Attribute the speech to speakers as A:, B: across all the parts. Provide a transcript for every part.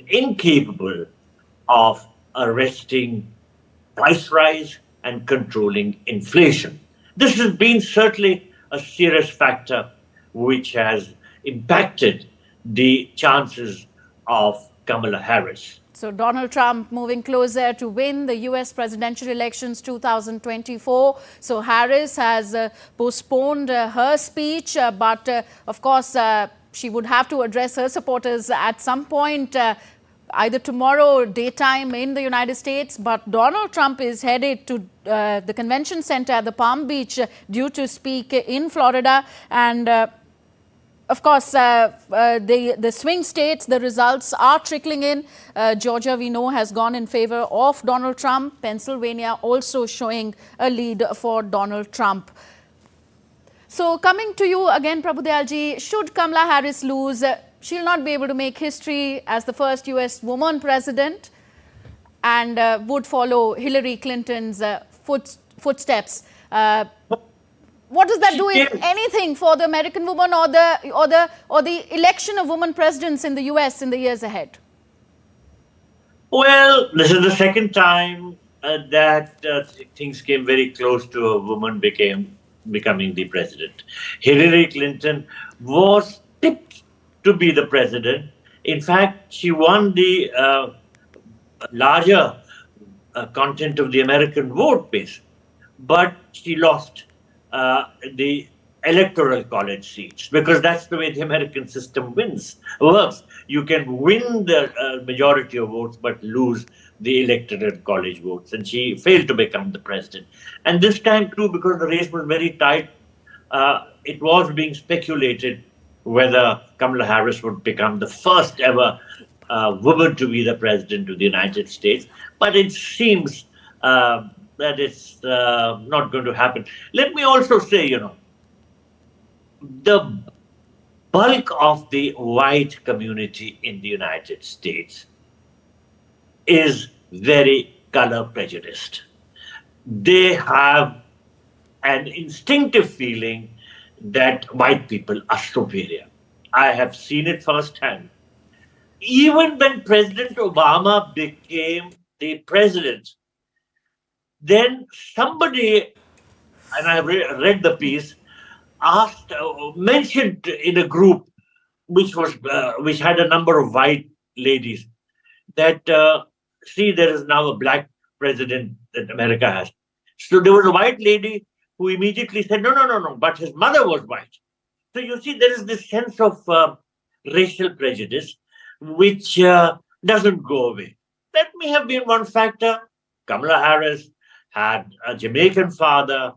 A: incapable of arresting price rise and controlling inflation. This has been certainly a serious factor which has impacted the chances of Kamala Harris.
B: So Donald Trump moving closer to win the US presidential elections 2024. So Harris has postponed her speech, but of course she would have to address her supporters at some point, either tomorrow or daytime in the United States. But Donald Trump is headed to the convention center at the Palm Beach due to speak in Florida. And of course, the swing states, the results are trickling in. Georgia, we know, has gone in favor of Donald Trump. Pennsylvania also showing a lead for Donald Trump. So coming to you again, Prabhudealji, should Kamala Harris lose, she'll not be able to make history as the first US woman president and would follow Hillary Clinton's footsteps. What does that do, if anything, for the American woman or the election of women presidents in the US in the years ahead?
A: Well, this is the second time that things came very close to a woman becoming the president. Hillary Clinton was tipped to be the president. In fact, she won the larger content of the American vote base, but she lost the electoral college seats, because that's the way the American system works. You can win the majority of votes but lose the electoral college votes, and she failed to become the president. And this time too, because the race was very tight, it was being speculated whether Kamala Harris would become the first ever woman to be the president of the United States. But it seems that it's not going to happen. Let me also say, the bulk of the white community in the United States is very color prejudiced. They have an instinctive feeling that white people are superior. I have seen it firsthand. Even when President Obama became the president, then somebody, and I read the piece, mentioned in a group which had a number of white ladies that, see, there is now a black president that America has. So there was a white lady who immediately said, no, but his mother was white. So you see, there is this sense of racial prejudice which doesn't go away. That may have been one factor. Kamala Harris had a Jamaican father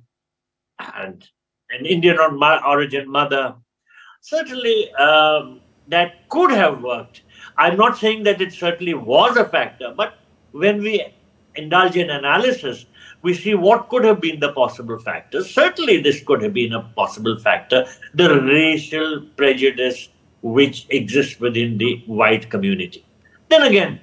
A: and an Indian origin mother. Certainly, that could have worked. I'm not saying that it certainly was a factor, but when we indulge in analysis, we see what could have been the possible factors. Certainly, this could have been a possible factor, the racial prejudice which exists within the white community. Then again,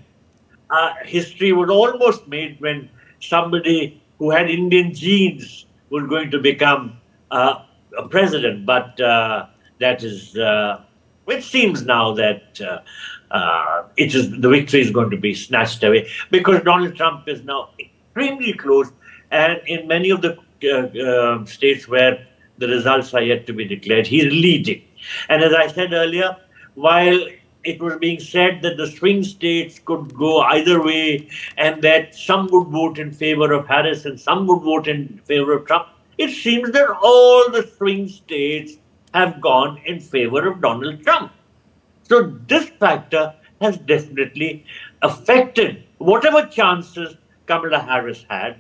A: history was almost made when somebody who had Indian genes was going to become a president, but that is, it seems now that the victory is going to be snatched away, because Donald Trump is now extremely close, and in many of the states where the results are yet to be declared, he's leading. And as I said earlier, while it was being said that the swing states could go either way and that some would vote in favor of Harris and some would vote in favor of Trump, it seems that all the swing states have gone in favor of Donald Trump. So this factor has definitely affected whatever chances Kamala Harris had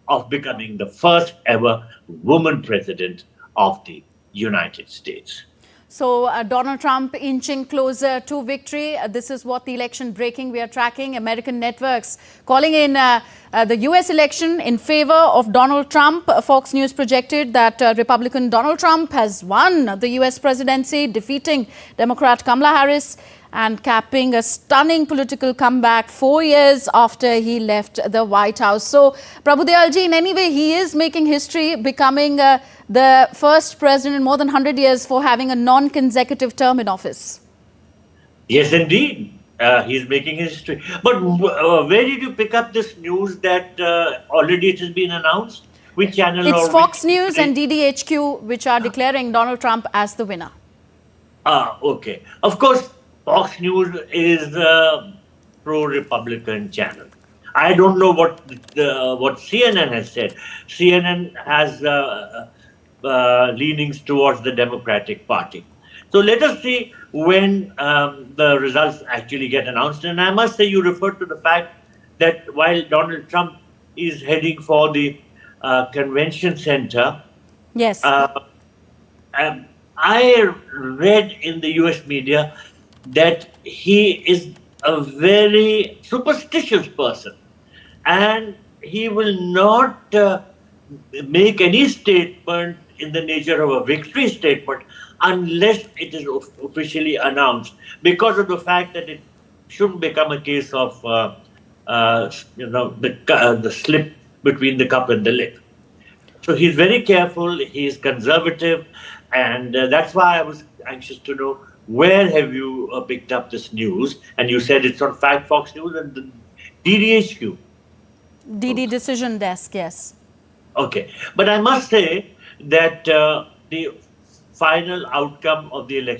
A: of becoming the first ever woman president of the United States.
B: So Donald Trump inching closer to victory. This is what the election breaking we are tracking. American networks calling in the US election in favor of Donald Trump. Fox News projected that Republican Donald Trump has won the US presidency, defeating Democrat Kamala Harris and capping a stunning political comeback 4 years after he left the White House. So, Prabhudealji, in any way, he is making history, becoming the first president in more than 100 years for having a non-consecutive term in office.
A: Yes, indeed. He's making history. But where did you pick up this news that already it has been announced? Which channel
B: It's
A: or
B: Fox
A: which?
B: News and DDHQ which are declaring Donald Trump as the winner.
A: Okay. Of course, Fox News is a pro-Republican channel. I don't know what CNN has said. CNN has leanings towards the Democratic Party. So let us see when the results actually get announced. And I must say, you referred to the fact that while Donald Trump is heading for the convention center,
B: Yes.
A: uh, I read in the US media that he is a very superstitious person and he will not make any statement in the nature of a victory statement unless it is officially announced, because of the fact that it shouldn't become a case of the slip between the cup and the lip. So he's very careful, he's conservative, and that's why I was anxious to know, where have you picked up this news? And you said it's on Fact Fox News and the DDHQ.
B: DD Decision Desk, yes.
A: Okay. But I must say that the final outcome of the election